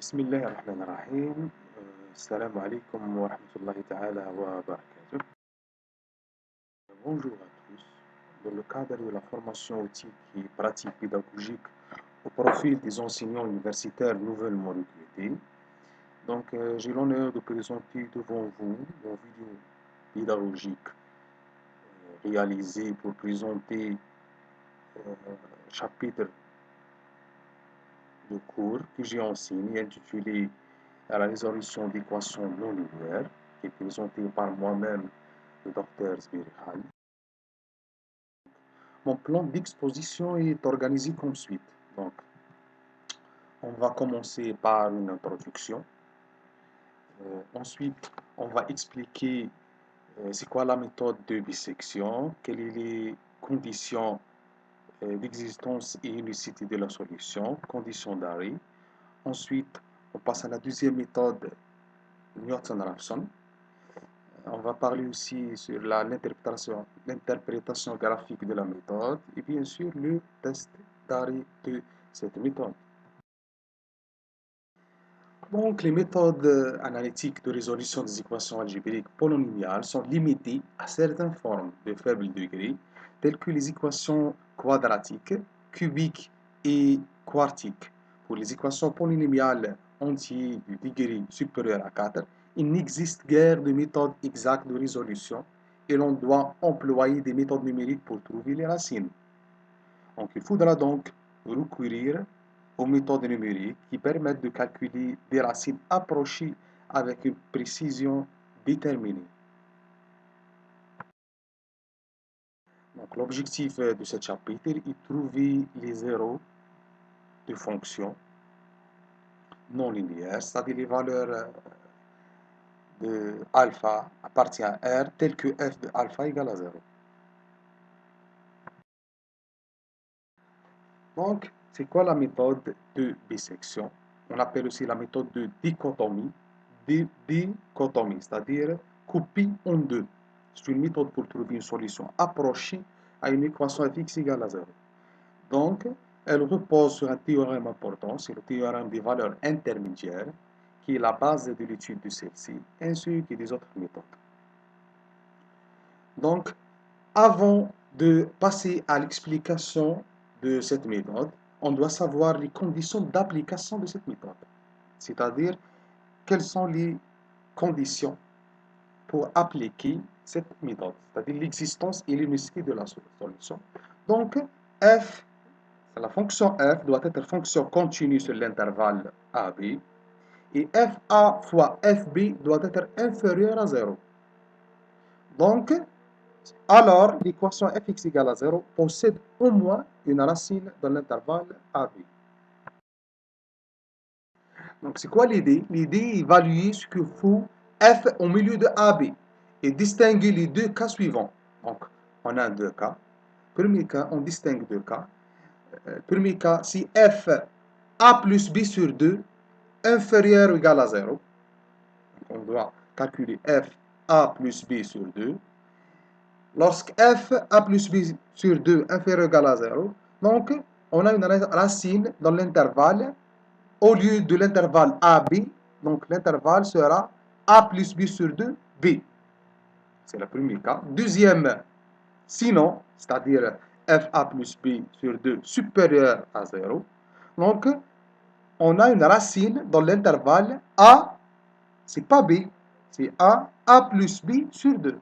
بسم الله الرحمن الرحيم. السلام عليكم ورحمة الله تعالى وبركاته. Bonjour à tous. Dans le cadre de la formation outil et pratique pédagogique au profil des enseignants universitaires nouvellement recrutés, j'ai l'honneur de présenter devant vous mon vidéo pédagogique réalisée pour présenter chapitre de cours que j'ai enseigné intitulé à la résolution d'équations non linéaires, qui est présenté par moi-même, le Dr Zbirhan. Mon plan d'exposition est organisé comme suit. Donc, on va commencer par une introduction. Ensuite, on va expliquer c'est quoi la méthode de bisection, quelles sont les conditions d'existence et unicité de la solution, conditions d'arrêt. Ensuite, on passe à la deuxième méthode, Newton-Raphson. On va parler aussi sur l'interprétation graphique de la méthode et bien sûr le test d'arrêt de cette méthode. Donc, les méthodes analytiques de résolution des équations algébriques polynomiales sont limitées à certaines formes de faible degré, telles que les équations quadratiques, cubiques et quartiques. Pour les équations polynomiales entières du degré supérieur à 4, il n'existe guère de méthode exacte de résolution et l'on doit employer des méthodes numériques pour trouver les racines. Donc, il faudra donc recourir aux méthodes numériques qui permettent de calculer des racines approchées avec une précision déterminée. Donc, l'objectif de ce chapitre est de trouver les zéros de fonctions non linéaires, c'est-à-dire les valeurs de alpha appartient à R telles que f de alpha égale à 0. Donc, c'est quoi la méthode de bisection? On appelle aussi la méthode de dichotomie, c'est-à-dire coupée en deux. C'est une méthode pour trouver une solution approchée à une équation fx égale à 0. Donc, elle repose sur un théorème important, c'est le théorème des valeurs intermédiaires, qui est la base de l'étude de celle-ci, ainsi que des autres méthodes. Donc, avant de passer à l'explication de cette méthode, on doit savoir les conditions d'application de cette méthode. C'est-à-dire, quelles sont les conditions pour appliquer cette méthode, c'est-à-dire l'existence et l'unicité de la solution. Donc, f, la fonction f doit être fonction continue sur l'intervalle AB, et fa fois fb doit être inférieur à 0. Donc, alors l'équation fx égale à 0 possède au moins une racine dans l'intervalle AB. Donc, c'est quoi l'idée? L'idée est d'évaluer ce que faut f au milieu de AB et distinguer les deux cas suivants. Donc, on a deux cas. Premier cas, on distingue deux cas. Premier cas, si f a plus b sur 2 inférieur ou égal à 0, on doit calculer f a plus b sur 2. Lorsque f a plus b sur 2 inférieur ou égal à 0, donc on a une racine dans l'intervalle. Au lieu de l'intervalle AB, donc l'intervalle sera A plus B sur 2, B. C'est le premier cas. Deuxième, sinon, c'est-à-dire FA plus B sur 2 supérieur à 0. Donc, on a une racine dans l'intervalle A, c'est pas B, c'est A plus B sur 2.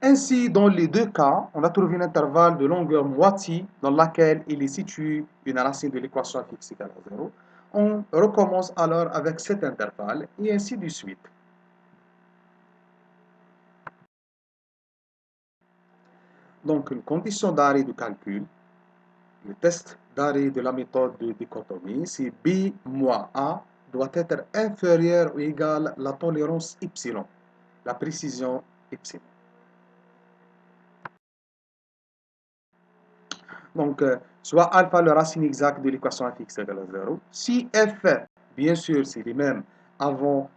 Ainsi, dans les deux cas, on a trouvé un intervalle de longueur moitié dans laquelle il est situé une racine de l'équation fx égale à 0. On recommence alors avec cet intervalle et ainsi de suite. Donc, une condition d'arrêt de calcul, le test d'arrêt de la méthode de dichotomie, c'est B moins A doit être inférieur ou égal à la tolérance epsilon, la précision epsilon. Donc, soit alpha, le racine exacte de l'équation fx égale à 0. Si f, bien sûr, c'est les mêmes avant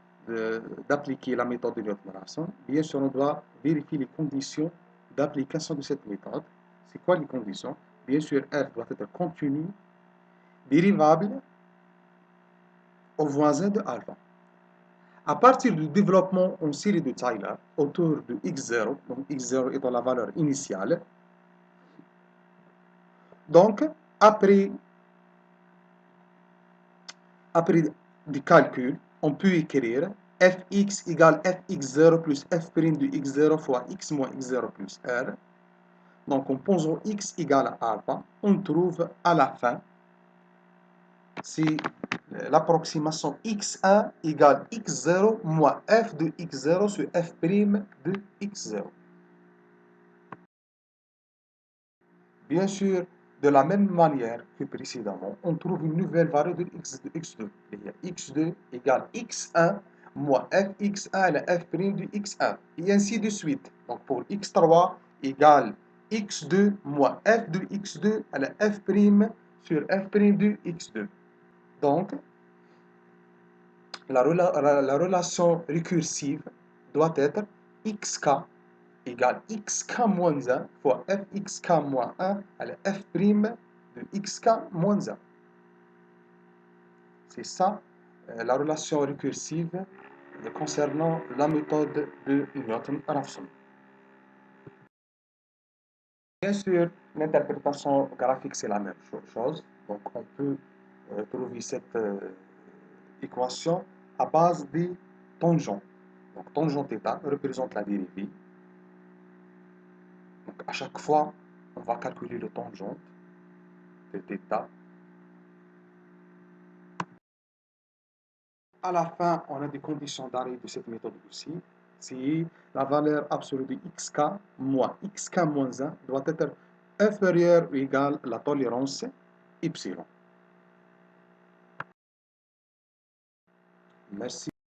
d'appliquer la méthode de Newton-Raphson, bien sûr, on doit vérifier les conditions d'application de cette méthode. C'est quoi les conditions? Bien sûr, f doit être continu, dérivable au voisin de alpha. À partir du développement en série de Tyler autour de x0, donc x0 étant la valeur initiale, donc après du calcul, on peut écrire fx égale fx0 plus f' de x0 fois x moins x0 plus r. Donc en posant x égale à alpha, on trouve à la fin, c'est l'approximation x1 égale x0 moins f de x0 sur f' de x0. Bien sûr, de la même manière que précédemment, on trouve une nouvelle variable de x2. x2 égale x1 moins fx1 et f' de x1. Et ainsi de suite. Donc pour x3 égale x2 moins f de x2 à la f' sur f' de x2. Donc, la relation récursive doit être xk égale xk moins 1 fois fxk moins 1 à la f' de xk moins 1. C'est ça la relation récursive concernant la méthode de Newton-Raphson. Bien sûr, l'interprétation graphique, c'est la même chose. Donc, on peut trouver cette équation à base des tangents. Donc, tangent θ représente la dérivée. Donc, à chaque fois, on va calculer le tangent de θ. À la fin, on a des conditions d'arrêt de cette méthode aussi. Si la valeur absolue de xk moins xk moins 1 doit être inférieure ou égale à la tolérance epsilon. Merci.